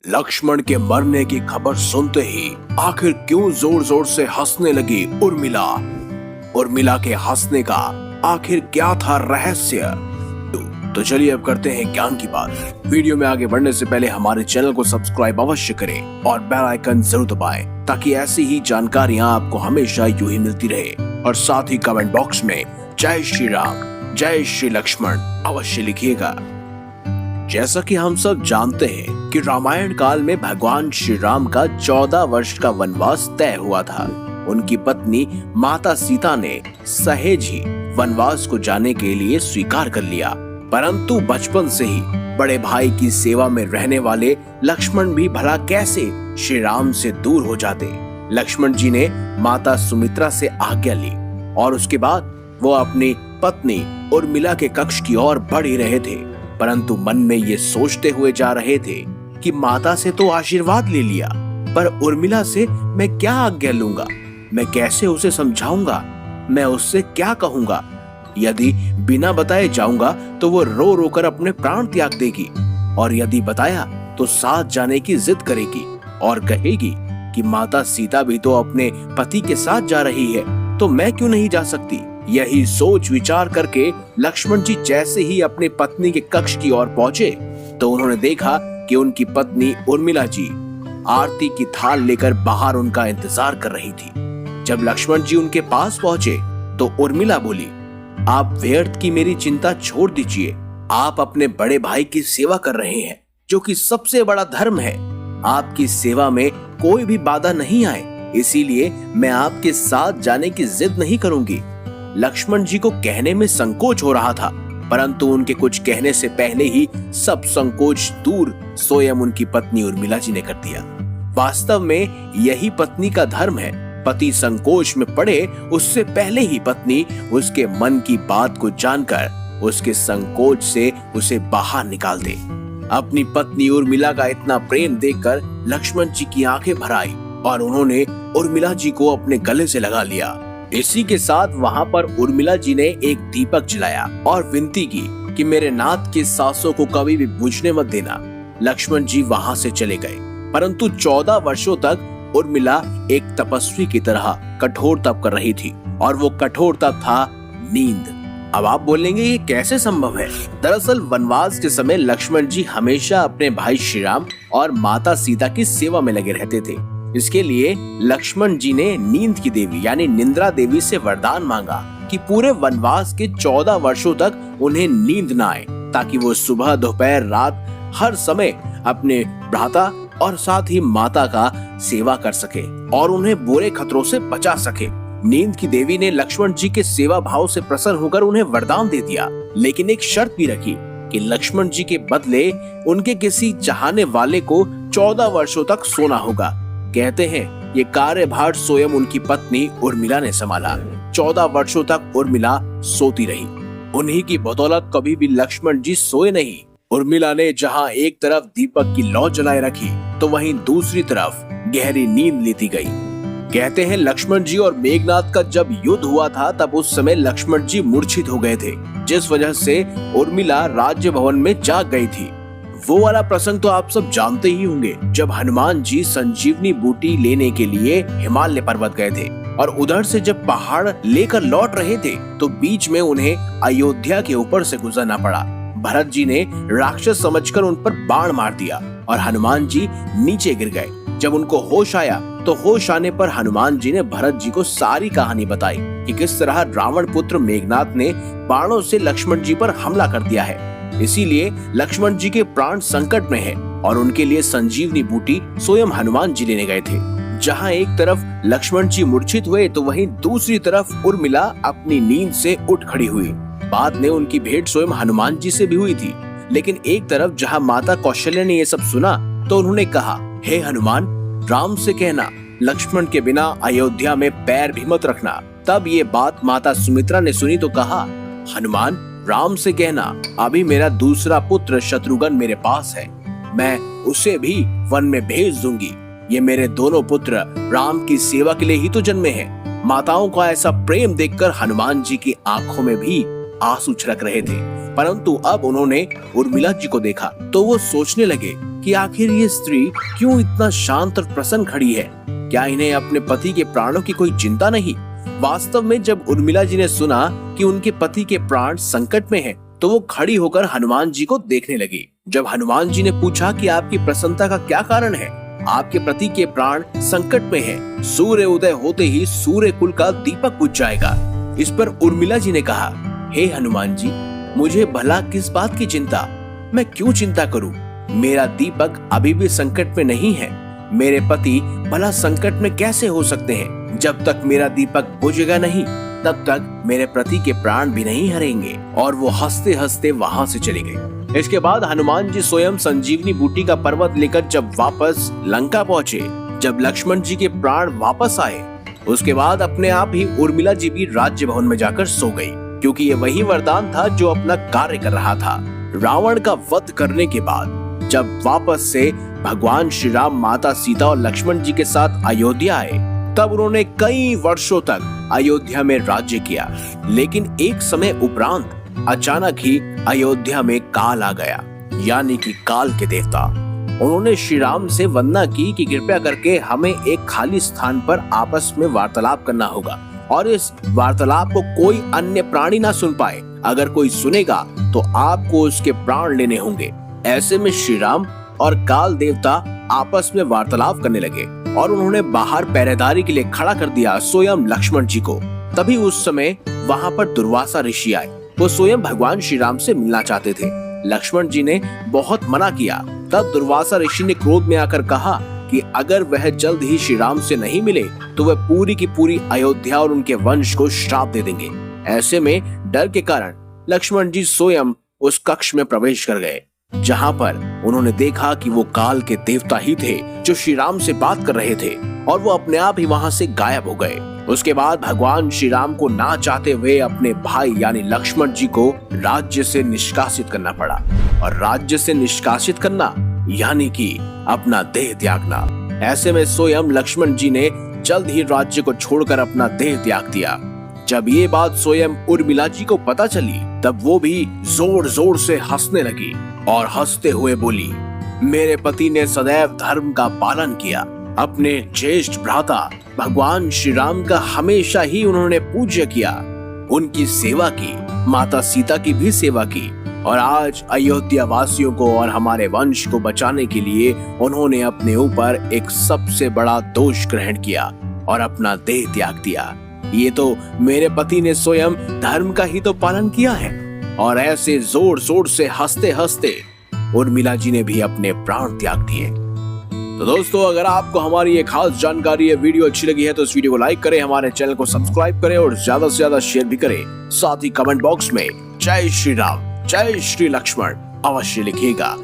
लक्ष्मण के मरने की खबर सुनते ही आखिर क्यों जोर जोर से हंसने लगी उर्मिला। उर्मिला के हंसने का आखिर क्या था रहस्य। तो चलिए अब करते हैं ज्ञान की बात। वीडियो में आगे बढ़ने से पहले हमारे चैनल को सब्सक्राइब अवश्य करें और बेल आइकन जरूर दबाएं ताकि ऐसी ही जानकारियां आपको हमेशा यूं ही मिलती रहे। और साथ ही कमेंट बॉक्स में जय श्री राम जय श्री लक्ष्मण अवश्य लिखिएगा। जैसा कि हम सब जानते हैं कि रामायण काल में भगवान श्री राम का 14 वर्ष का वनवास तय हुआ था। उनकी पत्नी माता सीता ने सहेज ही वनवास को जाने के लिए स्वीकार कर लिया, परंतु बचपन से ही बड़े भाई की सेवा में रहने वाले लक्ष्मण भी भला कैसे श्री राम से दूर हो जाते। लक्ष्मण जी ने माता सुमित्रा से आज्ञा ली और उसके बाद वो अपनी पत्नी उर्मिला के कक्ष की ओर बढ़ ही रहे थे, परंतु मन में ये सोचते हुए जा रहे थे कि माता से तो आशीर्वाद ले लिया, पर उर्मिला से मैं क्या आज्ञा लूंगा, मैं कैसे उसे समझाऊंगा, मैं उससे क्या कहूंगा। यदि बिना बताए जाऊंगा तो वो रो रो कर अपने प्राण त्याग देगी, और यदि बताया तो साथ जाने की जिद करेगी और कहेगी कि माता सीता भी तो अपने पति के साथ जा रही है, तो मैं क्यों नहीं जा सकती। यही सोच विचार करके लक्ष्मण जी जैसे ही अपने पत्नी के कक्ष की ओर पहुंचे तो उन्होंने देखा कि उनकी पत्नी उर्मिला जी आरती की थाल लेकर बाहर उनका इंतजार कर रही थी। जब लक्ष्मण जी उनके पास पहुंचे तो उर्मिला बोली, आप व्यर्थ की मेरी चिंता छोड़ दीजिए, आप अपने बड़े भाई की सेवा कर रहे हैं, जो कि सबसे बड़ा धर्म है। आपकी सेवा में कोई भी बाधा नहीं आए, इसीलिए मैं आपके साथ जाने की जिद नहीं करूंगी। लक्ष्मण जी को कहने में संकोच हो रहा था, परंतु उनके कुछ कहने से पहले ही सब संकोच दूर स्वयं उनकी पत्नी उर्मिला जी ने कर दिया। वास्तव में यही पत्नी का धर्म है। पति संकोच में पड़े उससे पहले ही पत्नी उसके मन की बात को जानकर उसके संकोच से उसे बाहर निकाल दे। अपनी पत्नी उर्मिला का इतना प्रेम देखकर लक्ष्मण जी की आंखें भर आई और उन्होंने उर्मिला जी को अपने गले से लगा लिया। इसी के साथ वहां पर उर्मिला जी ने एक दीपक जलाया और विनती की कि मेरे नाथ की सांसों को कभी भी बुझने मत देना। लक्ष्मण जी वहां से चले गए, परंतु 14 वर्षों तक उर्मिला एक तपस्वी की तरह कठोर तप कर रही थी, और वो कठोर तप था नींद। अब आप बोलेंगे ये कैसे संभव है। दरअसल वनवास के समय लक्ष्मण जी हमेशा अपने भाई श्री राम और माता सीता की सेवा में लगे रहते थे। इसके लिए लक्ष्मण जी ने नींद की देवी यानी निंद्रा देवी से वरदान मांगा कि पूरे वनवास के 14 वर्षों तक उन्हें नींद न आए, ताकि वो सुबह दोपहर रात हर समय अपने भ्राता और साथ ही माता का सेवा कर सके और उन्हें बुरे खतरों से बचा सके। नींद की देवी ने लक्ष्मण जी के सेवा भाव से प्रसन्न होकर उन्हें वरदान दे दिया, लेकिन एक शर्त भी रखी कि लक्ष्मण जी के बदले उनके किसी चाहने वाले को 14 वर्षों तक सोना होगा। कहते हैं ये कार्यभार स्वयं उनकी पत्नी उर्मिला ने संभाला। 14 वर्षों तक उर्मिला सोती रही। उन्हीं की बदौलत कभी भी लक्ष्मण जी सोए नहीं। उर्मिला ने जहां एक तरफ दीपक की लौ जलाए रखी तो वहीं दूसरी तरफ गहरी नींद लेती गई। कहते हैं लक्ष्मण जी और मेघनाद का जब युद्ध हुआ था तब उस समय लक्ष्मण जी मूर्छित हो गए थे, जिस वजह से उर्मिला राज्य भवन में जाग गई थी। वो वाला प्रसंग तो आप सब जानते ही होंगे, जब हनुमान जी संजीवनी बूटी लेने के लिए हिमालय पर्वत गए थे और उधर से जब पहाड़ लेकर लौट रहे थे तो बीच में उन्हें अयोध्या के ऊपर से गुजरना पड़ा। भरत जी ने राक्षस समझकर उन पर बाण मार दिया और हनुमान जी नीचे गिर गए। जब उनको होश आया तो होश आने पर हनुमान जी ने भरत जी को सारी कहानी बताई कि किस तरह रावण पुत्र मेघनाद ने बाणों से लक्ष्मण जी पर हमला कर दिया है। इसीलिए लक्ष्मण जी के प्राण संकट में हैं और उनके लिए संजीवनी बूटी स्वयं हनुमान जी लेने गए थे। जहां एक तरफ लक्ष्मण जी मूर्छित हुए तो वहीं दूसरी तरफ उर्मिला अपनी नींद से उठ खड़ी हुई। बाद में उनकी भेंट स्वयं हनुमान जी से भी हुई थी, लेकिन एक तरफ जहां माता कौशल्या ने ये सब सुना तो उन्होंने कहा, हे हनुमान, राम से कहना लक्ष्मण के बिना अयोध्या में पैर भी मत रखना। तब ये बात माता सुमित्रा ने सुनी तो कहा, हनुमान, राम से कहना अभी मेरा दूसरा पुत्र शत्रुघ्न मेरे पास है, मैं उसे भी वन में भेज दूंगी। ये मेरे दोनों पुत्र राम की सेवा के लिए ही तो जन्मे हैं। माताओं का ऐसा प्रेम देखकर हनुमान जी की आंखों में भी आंसू छलक रहे थे। परंतु अब उन्होंने उर्मिला जी को देखा तो वो सोचने लगे कि आखिर ये स्त्री क्यों इतना शांत और प्रसन्न खड़ी है। क्या इन्हें अपने पति के प्राणों की कोई चिंता नहीं? वास्तव में जब उर्मिला जी ने सुना कि उनके पति के प्राण संकट में हैं, तो वो खड़ी होकर हनुमान जी को देखने लगी। जब हनुमान जी ने पूछा कि आपकी प्रसन्नता का क्या कारण है? आपके पति के प्राण संकट में हैं। सूर्य उदय होते ही सूर्य कुल का दीपक बुझ जाएगा। इस पर उर्मिला जी ने कहा, हे हनुमान जी, मुझे भला किस बात की चिंता? मैं क्यों चिंता करूं? मेरा दीपक अभी भी संकट में नहीं है। मेरे पति भला संकट में कैसे हो सकते हैं? जब तक मेरा दीपक बुझेगा नहीं तब तक मेरे पति के प्राण भी नहीं हरेंगे। और वो हंसते हंसते वहां से चली गई। इसके बाद हनुमान जी स्वयं संजीवनी बूटी का पर्वत लेकर जब वापस लंका पहुँचे, जब लक्ष्मण जी के प्राण वापस आए, उसके बाद अपने आप ही उर्मिला जी भी राज्य भवन में जाकर सो गई, क्योंकि ये वही वरदान था जो अपना कार्य कर रहा था। रावण का वध करने के बाद जब वापस से भगवान श्री राम माता सीता और लक्ष्मण जी के साथ अयोध्या आए, तब उन्होंने कई वर्षों तक अयोध्या में राज्य किया। लेकिन एक समय उपरांत अचानक ही अयोध्या में काल आ गया, यानी कि काल के देवता। उन्होंने श्री राम से वंदना की कि कृपया करके हमें एक खाली स्थान पर आपस में वार्तालाप करना होगा और इस वार्तालाप को कोई अन्य प्राणी ना सुन पाए। अगर कोई सुनेगा तो आपको उसके प्राण लेने होंगे। ऐसे में श्री राम और काल देवता आपस में वार्तालाप करने लगे और उन्होंने बाहर पहरेदारी के लिए खड़ा कर दिया स्वयं लक्ष्मण जी को। तभी उस समय वहां पर दुर्वासा ऋषि आए। वो स्वयं भगवान श्री राम से मिलना चाहते थे। लक्ष्मण जी ने बहुत मना किया। तब दुर्वासा ऋषि ने क्रोध में आकर कहा कि अगर वह जल्द ही श्री राम से नहीं मिले तो वह पूरी की पूरी अयोध्या और उनके वंश को श्राप दे देंगे। ऐसे में डर के कारण लक्ष्मण जी स्वयं उस कक्ष में प्रवेश कर गए, जहां पर उन्होंने देखा कि वो काल के देवता ही थे जो श्री राम से बात कर रहे थे, और वो अपने आप ही वहां से गायब हो गए। उसके बाद भगवान श्री राम को ना चाहते हुए अपने भाई यानी लक्ष्मण जी को राज्य से निष्कासित करना पड़ा। और राज्य से निष्कासित करना यानी कि अपना देह त्यागना। ऐसे में स्वयं लक्ष्मण जी ने जल्द ही राज्य को छोड़कर अपना देह त्याग दिया। जब ये बात स्वयं उर्मिला जी को पता चली, तब वो भी जोर जोर से हंसने लगी और हंसते हुए बोली, मेरे पति ने सदैव धर्म का पालन किया। अपने ज्येष्ठ भ्राता भगवान श्री राम का हमेशा ही उन्होंने पूज्य किया, उनकी सेवा की, माता सीता की भी सेवा की, और आज अयोध्या वासियों को और हमारे वंश को बचाने के लिए उन्होंने अपने ऊपर एक सबसे बड़ा दोष ग्रहण किया और अपना देह त्याग दिया। ये तो मेरे पति ने स्वयं धर्म का ही तो पालन किया है। और ऐसे जोर जोर से हंसते हंसते उर्मिला जी ने भी अपने प्राण त्याग दिए। तो दोस्तों, अगर आपको हमारी ये खास जानकारी या वीडियो अच्छी लगी है तो इस वीडियो को लाइक करें, हमारे चैनल को सब्सक्राइब करें और ज्यादा से ज्यादा शेयर भी करें। साथ ही कमेंट बॉक्स में जय श्री राम, जय श्री लक्ष्मण अवश्य लिखिएगा।